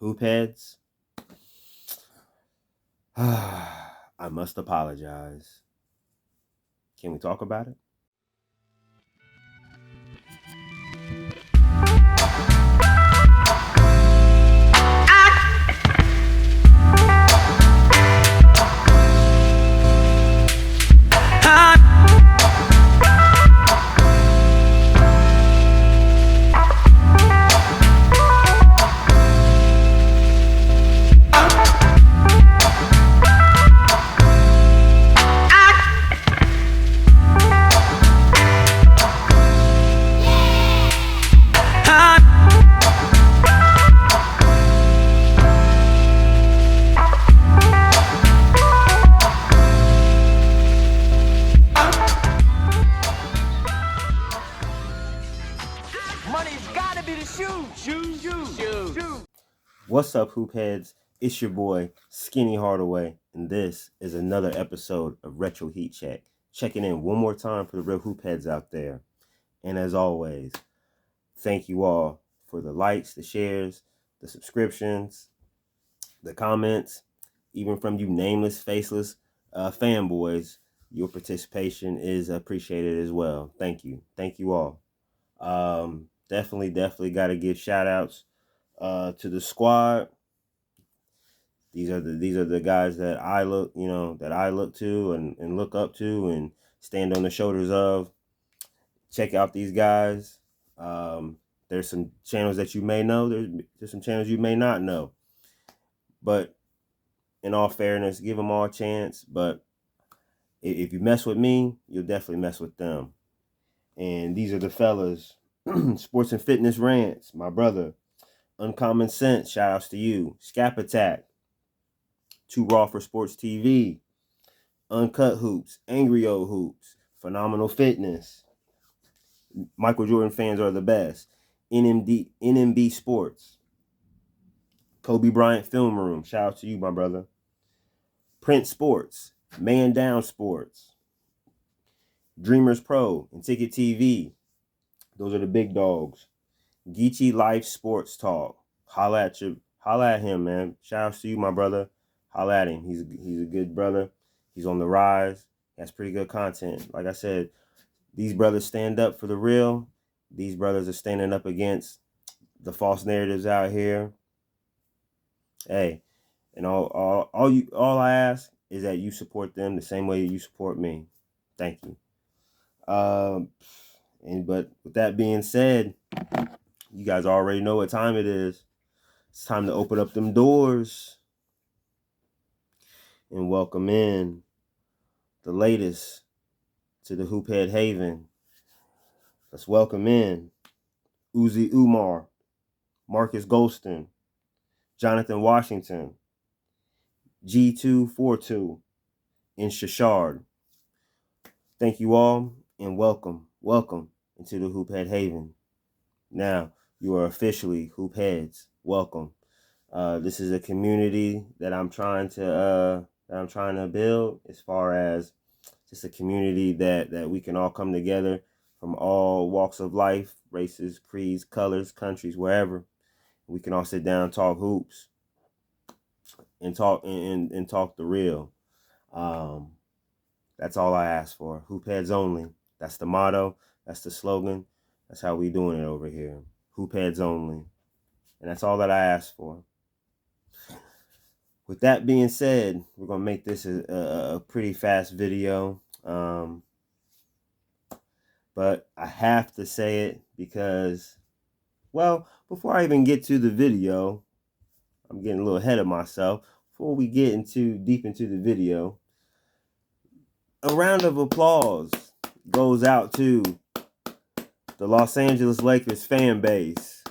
Hoop heads, I must apologize. Can we talk about it? What's up, hoop heads? It's your boy, Skinny Hardaway, and this is another episode of Retro Heat Check. Checking in one more time for the real hoop heads out there. And as always, thank you all for the likes, the shares, the subscriptions, the comments, even from you nameless, faceless fanboys. Your participation is appreciated as well. Thank you. Thank you all. Definitely got to give shout outs to the squad. These are the guys that I look to and look up to and stand on the shoulders of. Check out these guys. There's some channels that you may know. There's some channels you may not know. But in all fairness, give them all a chance. But if you mess with me, you'll definitely mess with them. And these are the fellas. Sports and Fitness Rants, my brother. Uncommon Sense, shout outs to you. Scap Attack. Too Raw for Sports TV. Uncut Hoops. Angry Old Hoops. Phenomenal Fitness. Michael Jordan fans are the best. NMB Sports. Kobe Bryant Film Room. Shout out to you, my brother. Print Sports. Man Down Sports. Dreamers Pro and Ticket TV. Those are the big dogs. Geechee Life Sports Talk. Holla at him, man. Shout out to you, my brother. Holla at him. He's a good brother. He's on the rise. He has pretty good content. Like I said, these brothers stand up for the real. These brothers are standing up against the false narratives out here. Hey, and all I ask is that you support them the same way you support me. Thank you. But with that being said, you guys already know what time it is. It's time to open up them doors and welcome in the latest to the Hoophead Haven. Let's welcome in Uzi Umar, Marcus Golston, Jonathan Washington, G242, and Shashard. Thank you all and welcome into the Hoophead Haven. Now you are officially Hoopheads. Welcome. This is a community that I'm trying to build, as far as just a community that we can all come together from all walks of life, races, creeds, colors, countries, wherever. We can all sit down, talk hoops, and talk the real. That's all I ask for. Hoopheads only. That's the motto. That's the slogan. That's how we doing it over here. Hoopheads only. And that's all that I ask for. With that being said, we're going to make this a pretty fast video. But I have to say it because, well, before I even get to the video, I'm getting a little ahead of myself. Before we get deep into the video, a round of applause goes out to the Los Angeles Lakers fan base.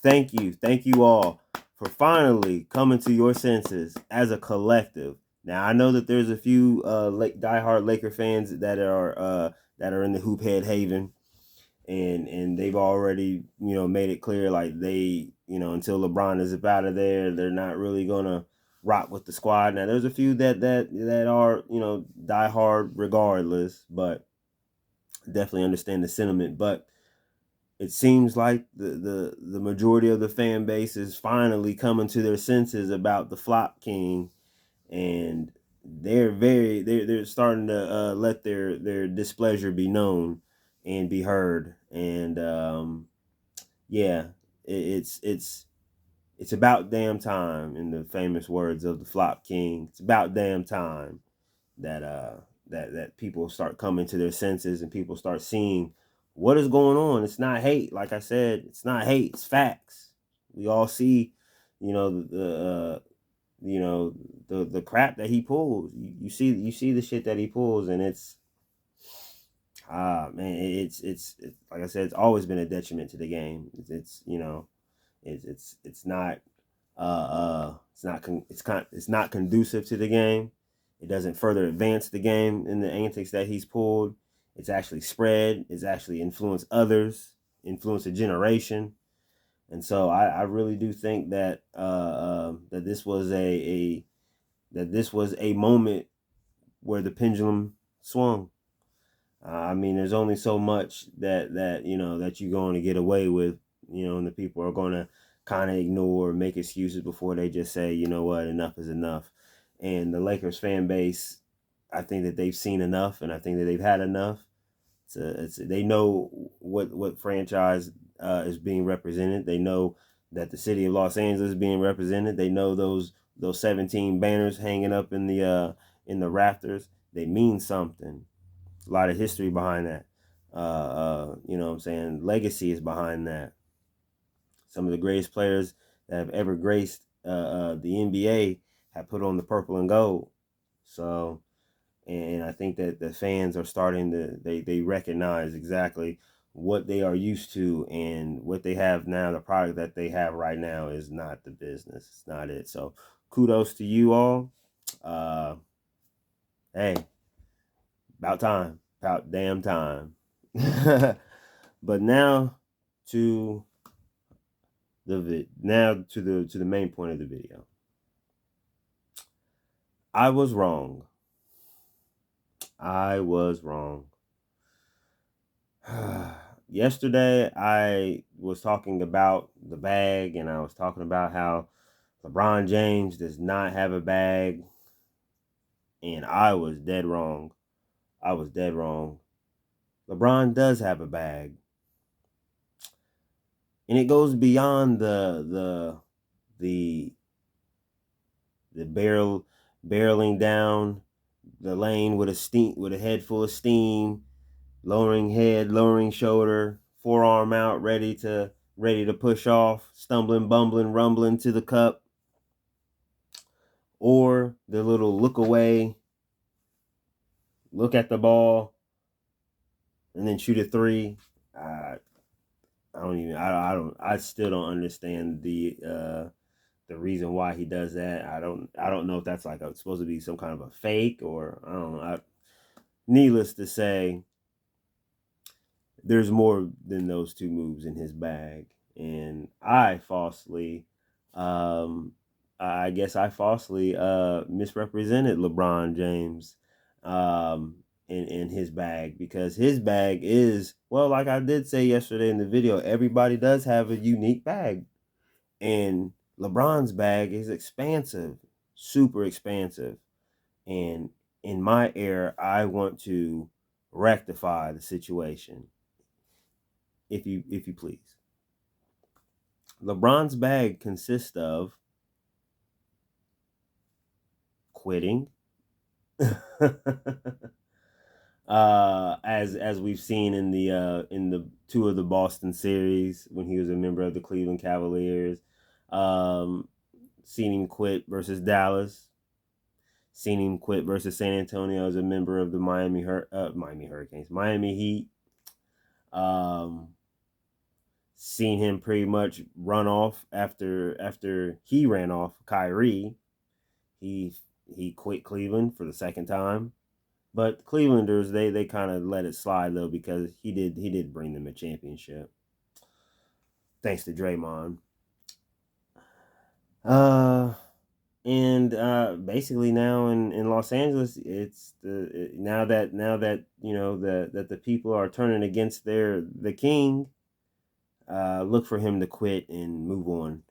Thank you all for finally coming to your senses as a collective. Now I know that there's a few diehard Laker fans that are in the Hoophead Haven, and they've already made it clear, like, they until LeBron is out of there, they're not really gonna rock with the squad. Now there's a few that are diehard regardless, but definitely understand the sentiment. But it seems like the majority of the fan base is finally coming to their senses about the Flop King, and they're starting to let their displeasure be known and be heard. And yeah, it's about damn time, in the famous words of the Flop King. It's about damn time that that people start coming to their senses and people start seeing what is going on. It's not hate, like I said. It's not hate. It's facts. We all see, you know, the crap that he pulls. You see the shit that he pulls, and it's man, it's like I said, it's always been a detriment to the game. It's you know, it's not it's not conducive to the game. It doesn't further advance the game in the antics that he's pulled. It's actually spread. It's actually influenced others, influenced a generation. And so I really do think that that this was that this was a moment where the pendulum swung. I mean, there's only so much that you know that you're going to get away with, you know, and the people are going to kind of ignore, make excuses before they just say, you know what, enough is enough. And the Lakers fan base, I think that they've seen enough, and I think that they've had enough. They know what franchise is being represented. They know that the city of Los Angeles is being represented. They know those 17 banners hanging up in the rafters. They mean something. A lot of history behind that. You know what I'm saying? Legacy is behind that. Some of the greatest players that have ever graced the NBA have put on the purple and gold. So, and I think that the fans are starting to, they recognize exactly what they are used to, and what they have now, the product that they have right now is not the business. It's not it. So kudos to you all. Hey, about time. About damn time. But now to to the main point of the video. I was wrong. I was wrong. Yesterday I was talking about the bag, and I was talking about how LeBron James does not have a bag, and I was dead wrong. I was dead wrong. LeBron does have a bag. And it goes beyond the barreling down the lane with a head full of steam, lowering head, lowering shoulder, forearm out, ready to push off, stumbling, bumbling, rumbling to the cup, or the little look away, look at the ball, and then shoot a three. I still don't understand the reason why he does that. I don't know if that's like supposed to be some kind of a fake, or I don't know. Needless to say, there's more than those two moves in his bag, and I guess I falsely misrepresented LeBron James in his bag, because his bag is, well, like I did say yesterday in the video, everybody does have a unique bag. And LeBron's bag is expansive, super expansive. And in my era, I want to rectify the situation, if you please. LeBron's bag consists of quitting, as we've seen in the two of the Boston series when he was a member of the Cleveland Cavaliers. Seen him quit versus Dallas. Seen him quit versus San Antonio as a member of the Miami Hurricanes, Miami Heat. Seen him pretty much run off after he ran off Kyrie. He quit Cleveland for the second time. But Clevelanders, they kind of let it slide though, because he did bring them a championship, thanks to Draymond. And basically now in Los Angeles, it's now that you know that the people are turning against the king. look for him to quit and move on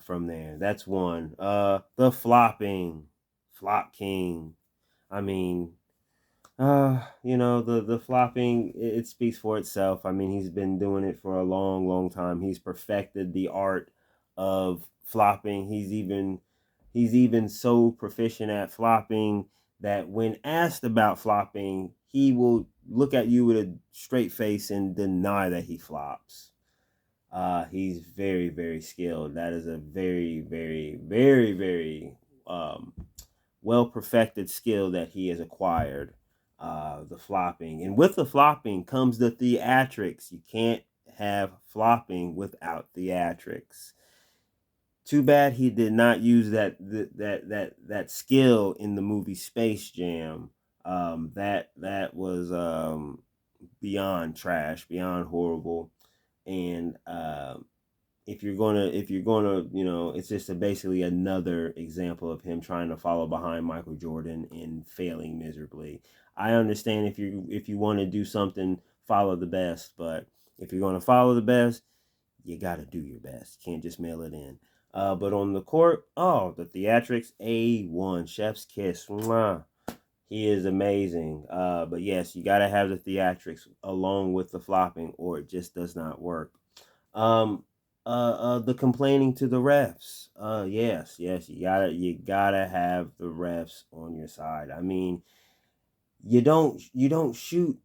from there. That's one. The flopping, flop king. I mean, the flopping, it speaks for itself. I mean, he's been doing it for a long, long time. He's perfected the art of flopping. He's even so proficient at flopping that when asked about flopping, he will look at you with a straight face and deny that he flops. He's very, very skilled. That is a very, very, very, very well perfected skill that he has acquired. The flopping, and with the flopping comes the theatrics. You can't have flopping without theatrics. Too bad he did not use that skill in the movie Space Jam. That was beyond trash, beyond horrible. And if you're gonna, it's just basically another example of him trying to follow behind Michael Jordan and failing miserably. I understand if you want to do something, follow the best, but if you're gonna follow the best, you gotta do your best. You can't just mail it in. But on the court, oh, the theatrics, A1, chef's kiss. Mwah. He is amazing. But yes, you gotta have the theatrics along with the flopping, or it just does not work. Um, the complaining to the refs. Yes, you gotta have the refs on your side. I mean, you don't shoot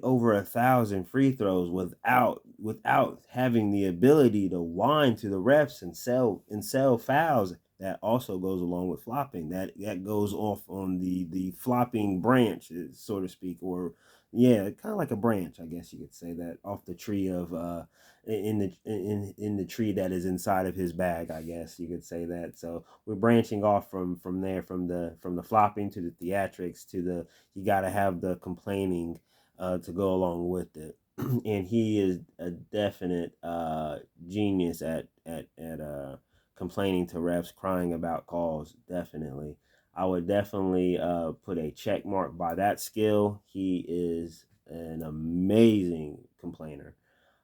over 1,000 free throws without having the ability to whine to the refs and sell fouls. That also goes along with flopping. That goes off on the flopping branch, so to speak, or yeah, kind of like a branch, I guess you could say, that off the tree of in the tree that is inside of his bag, I guess you could say that. So we're branching off from there, from the flopping to the theatrics to the, you got to have the complaining to go along with it. And he is a definite genius at complaining to refs, crying about calls. Definitely, I would definitely put a check mark by that skill. He is an amazing complainer.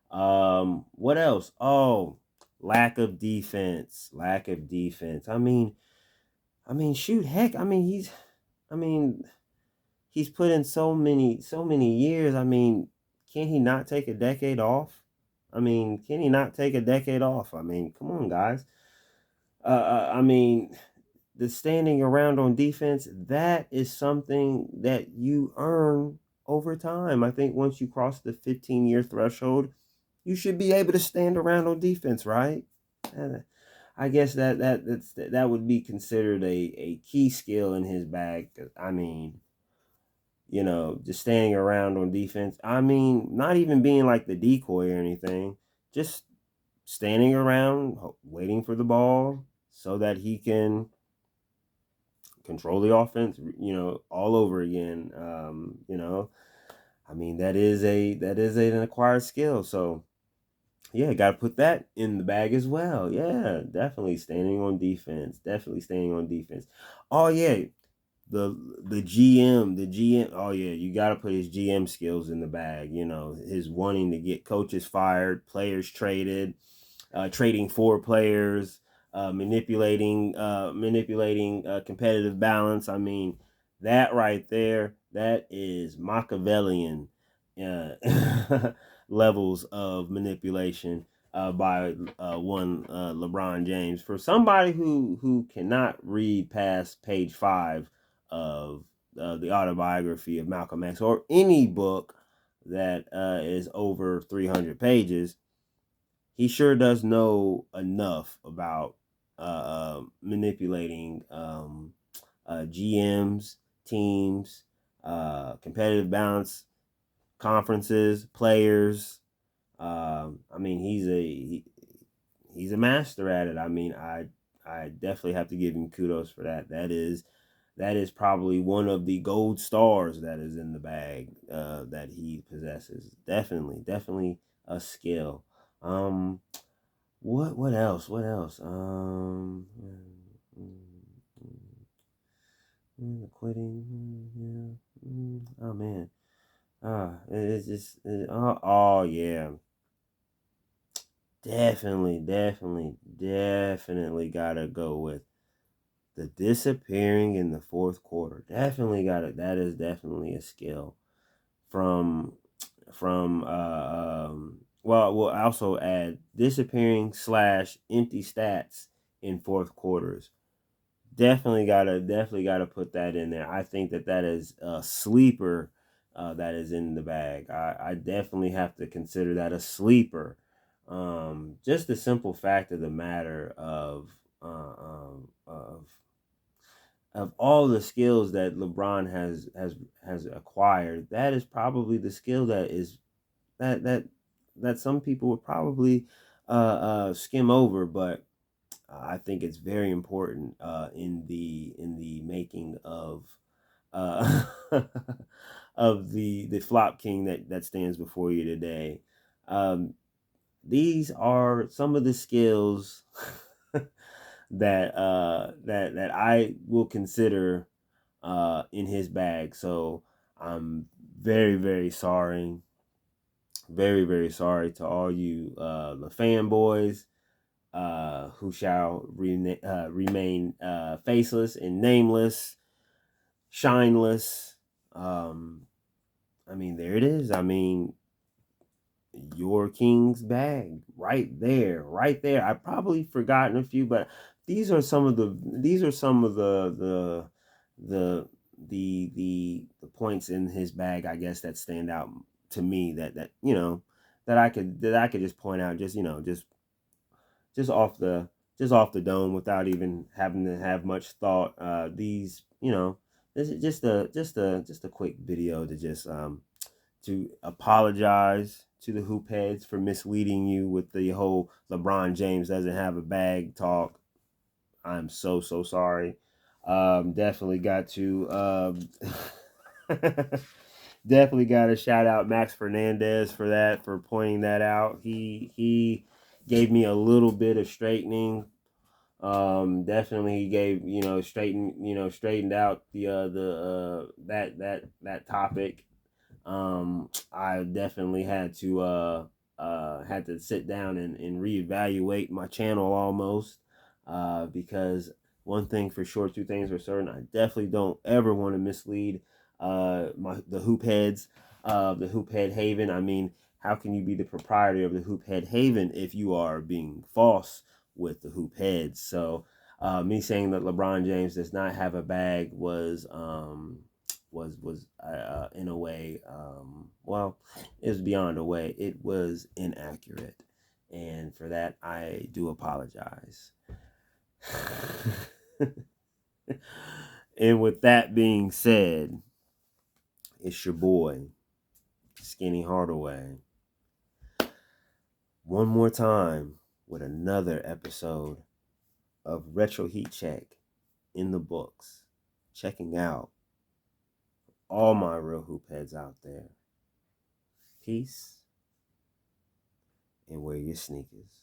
What else? Oh, lack of defense. Lack of defense. I mean, shoot, heck. I mean, he's put in so many years. I mean, can he not take a decade off? Can he not take a decade off? Come on, guys. I mean, the standing around on defense, that is something that you earn over time. I think once you cross the 15-year threshold, you should be able to stand around on defense, right? I guess that would be considered a key skill in his bag. Just standing around on defense. Not even being like the decoy or anything, just standing around waiting for the ball so that he can control the offense, all over again. That is an acquired skill. So yeah, got to put that in the bag as well. Yeah, definitely standing on defense. Definitely standing on defense. Oh yeah, the GM. Oh yeah, you got to put his GM skills in the bag. His wanting to get coaches fired, players traded, trading for players, manipulating competitive balance. That right there, that is Machiavellian levels of manipulation by one LeBron James. For somebody who cannot read past page 5 of the autobiography of Malcolm X, or any book that is over 300 pages, he sure does know enough about manipulating GMs, teams, competitive balance, conferences, players. He's a master at it. I definitely have to give him kudos for that. That is probably one of the gold stars that is in the bag that he possesses. Definitely a skill. What else? What else? Quitting. Yeah. Oh man. It's just. Oh yeah. definitely gotta go with the disappearing in the fourth quarter. Definitely gotta. That is definitely a skill from well, we'll also add disappearing / empty stats in fourth quarters. Definitely gotta put that in there. I think that is a sleeper that is in the bag. I definitely have to consider that a sleeper. Just the simple fact of the matter of all the skills that LeBron has acquired, that is probably the skill that is that some people would probably skim over, but I think it's very important in the making of uh, of the flop king that stands before you today. These are some of the skills that I will consider in his bag. So I'm very sorry, very sorry to all you the fanboys who shall remain faceless and nameless, shineless. I mean, there it is. I mean, your king's bag right there. I've probably forgotten a few, but these are some of the the points in his bag, I guess, that stand out to me that that I could just point out, just off the dome without even having to have much thought. These, this is just a quick video to just to apologize to the hoop heads for misleading you with the whole LeBron James doesn't have a bag talk. I'm so sorry. Definitely got to definitely got to shout out Max Fernandez for pointing that out. He gave me a little bit of straightening. Definitely he gave straightened out the that topic. I definitely had to sit down and reevaluate my channel almost, because one thing for sure, two things for certain, I definitely don't ever want to mislead the hoop heads of the Hoop Head Haven. I mean, how can you be the proprietor of the Hoop Head Haven if you are being false with the hoop heads? So me saying that LeBron James does not have a bag was in a way, well, it was beyond a way. It was inaccurate, and for that I do apologize. And with that being said, it's your boy Skinny Hardaway one more time with another episode of Retro Heat Check in the books, checking out all my real hoop heads out there. Peace, and wear your sneakers.